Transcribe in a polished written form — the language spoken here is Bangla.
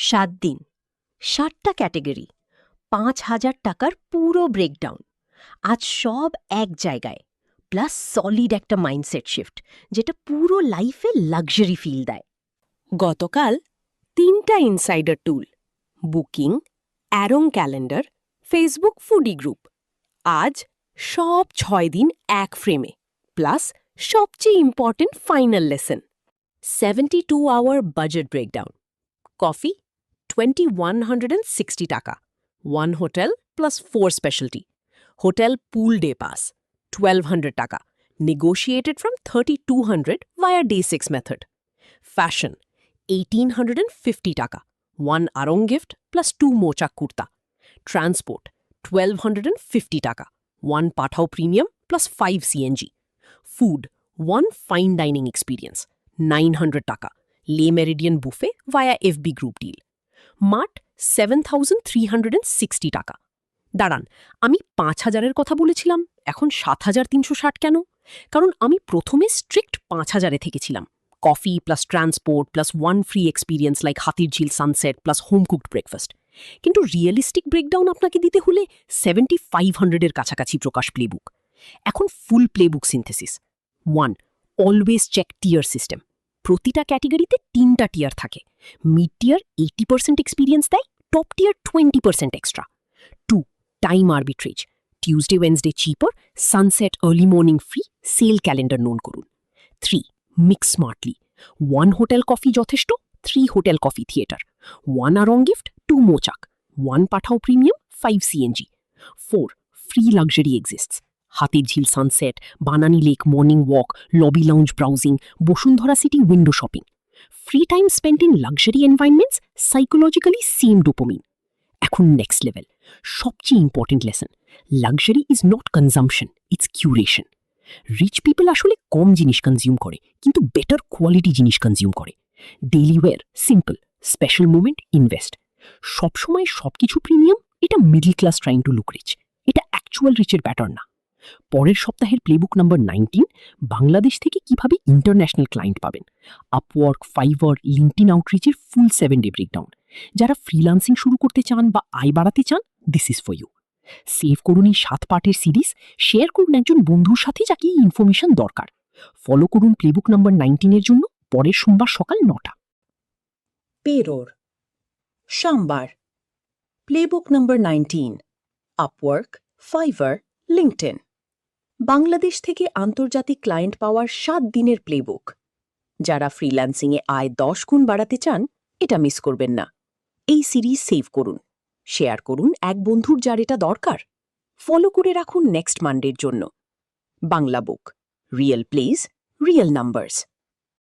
7 দিন, 7টা ক্যাটেগরি, 5,000 টাকার পুরো ব্রেকডাউন। আজ সব এক জায়গায়, প্লাস সলিড একটা মাইন্ডসেট শিফট, যেটা পুরো লাইফে লাক্সারি ফিল দেয়। গতকাল 3টা insider tool, booking, Aarong calendar, Facebook foodie group. আজ সব 6 দিন এক ফ্রেমে, প্লাস সবচেয়ে important final lesson, 72 hour budget breakdown. Coffee 2160 টাকা, 1 hotel plus 4 speciality. Hotel pool day pass 1200 টাকা, negotiated from 3200 via day 6 method. Fashion 1850 টাকা, 1 arong gift plus 2 mochak kurta. Transport 1250 টাকা, 1 pathao premium plus 5 CNG. Food 1 fine dining experience 900 টাকা, Le Meridian buffet via FB group deal. মাঠ 7360 টাকা। দাঁড়ান, আমি 5,000-এর কথা বলেছিলাম, এখন 7,360 কেন? কারণ আমি প্রথমে স্ট্রিক্ট 5,000-এ থেকেছিলাম। Coffee plus transport plus 1 free experience like Hatirjheel sunset plus home cooked breakfast. কিন্তু রিয়েলিস্টিক ব্রেকডাউন আপনাকে দিতে হলে 7,500-এর কাছাকাছি প্রকাশ প্লেবুক। এখন full playbook synthesis. 1. Always check tier system. প্রতিটা ক্যাটেগরিতে 3টা টিয়ার থাকে। মিড টিয়ার 80% এক্সপিরিয়েন্স দেয়, top tier 20% extra. 2. Time arbitrage. Tuesday Wednesday cheaper, sunset early morning free, sale calendar known করুন। 3. Mix smartly. 1 হোটেল কফি যথেষ্ট, 3 hotel coffee theatre, 1 Aarong gift, 2 Mouchak, 1 Pathao premium, 5 CNG. 4. Free luxury exists. Hatirjheel sunset, Banani lake morning walk, lobby lounge browsing, Bashundhara city window shopping. Free time spent in luxury environments, psychologically same dopamine. এখন নেক্সট লেভেল, সবচেয়ে important lesson, luxury is not consumption, it's curation. Rich people আসলে কম জিনিস কনজিউম করে, কিন্তু বেটার কোয়ালিটি জিনিস কনজিউম করে। Daily wear simple, special movement invest. সবসময় সবকিছু প্রিমিয়াম, এটা middle class trying to look rich, এটা অ্যাকচুয়াল রিচের প্যাটার্ন না। পরের সপ্তাহের প্লেবুক নাম্বার 19, বাংলাদেশ থেকে কিভাবে ইন্টারন্যাশনাল ক্লায়েন্ট পাবেন। আপওয়ার্ক, ফাইভার, লিঙ্কডইন আউটরিচের ফুল 7 ডে ব্রেকডাউন। যারা ফ্রিল্যান্সিং শুরু করতে চান বা আয় বাড়াতে চান, this is for you. Save করুন এই 7 পার্টের সিরিজ, শেয়ার করুন একজন বন্ধুর সাথে যাকে এই ইনফরমেশন দরকার। ফলো করুন প্লেবুক নাম্বার 19-এর জন্য পরের সোমবার সকাল 9টা। পেরোর সোমবার, playbook number 19, Upwork, Fiverr, LinkedIn. Bangladesh থেকে আন্তর্জাতিক ক্লায়েন্ট পাওয়ার 7 দিনের প্লেবুক। যারা ফ্রিল্যান্সিংয়ে আয় 10 গুণ বাড়াতে চান, এটা মিস করবেন না। এই সিরিজ সেভ করুন, শেয়ার করুন এক বন্ধুর যার এটা দরকার। ফলো করে রাখুন নেক্সট মানডের জন্য। বাংলা বুক, রিয়েল প্লেস, রিয়েল নাম্বারস।